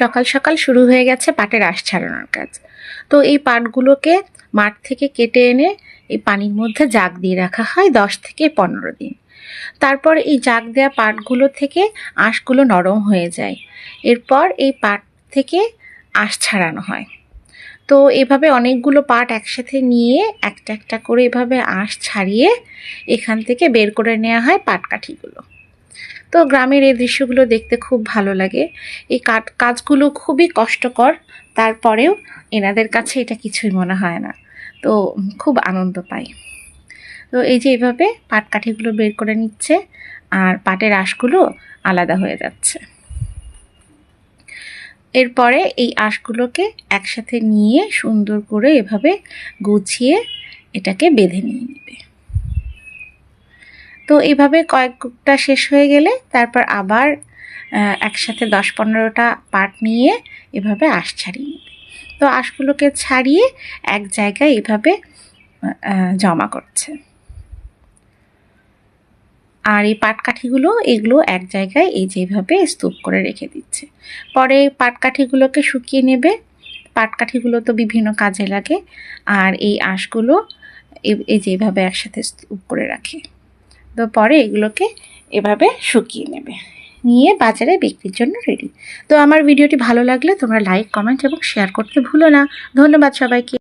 সকাল সকাল শুরু হয়ে গেছে পাটের আঁশ ছাড়ানোর কাজ। তো এই পাটগুলোকে মাঠ থেকে কেটে এনে এই পানির মধ্যে জাগ দিয়ে রাখা হয় 10 থেকে 15 দিন। তারপর এই জাগ দেওয়া পাটগুলো থেকে আঁশগুলো নরম হয়ে যায়। এরপর এই পাট থেকে আঁশ ছাড়ানো হয়। তো এভাবে অনেকগুলো পাট একসাথে নিয়ে একটা একটা করে এভাবে আঁশ ছাড়িয়ে এখান থেকে বের করে নেওয়া হয় পাটকাঠিগুলো। তো গ্রামের এই দৃশ্যগুলো দেখতে খুব ভালো লাগে। এই কাজগুলো খুবই কষ্টকর, তারপরেও এনাদের কাছে এটা কিছুই মনে হয় না। তো খুব আনন্দ পাই। তো এই যে এভাবে পাটকাঠিগুলো বের করে নিচ্ছে আর পাটের আঁশগুলো আলাদা হয়ে যাচ্ছে। এরপরে এই আঁশগুলোকে একসাথে নিয়ে সুন্দর করে এভাবে গুছিয়ে এটাকে বেঁধে নিয়ে নেবে। তো এভাবে কয়েকটা শেষ হয়ে গেলে তারপর আবার একসাথে 10-15টা পাট নিয়ে এভাবে আঁশ ছাড়িয়ে নেবে। তো আঁশগুলোকে ছাড়িয়ে এক জায়গায় এভাবে জমা করছে। আর এই পাটকাঠিগুলো এগুলো এক জায়গায় এই যেভাবে স্তূপ করে রেখে দিচ্ছে। পরে পাটকাঠিগুলোকে শুকিয়ে নেবে। পাটকাঠিগুলো তো বিভিন্ন কাজে লাগে। আর এই আঁশগুলো এই যেভাবে একসাথে স্তূপ করে রাখে। তো পরে এগুলোকে এভাবে শুকিয়ে নেবে, নিয়ে বাজারে বিক্রির জন্য রেডি। তো আমার ভিডিওটি ভালো লাগলে তোমরা লাইক, কমেন্ট এবং শেয়ার করতে ভুলো না। ধন্যবাদ সবাইকে।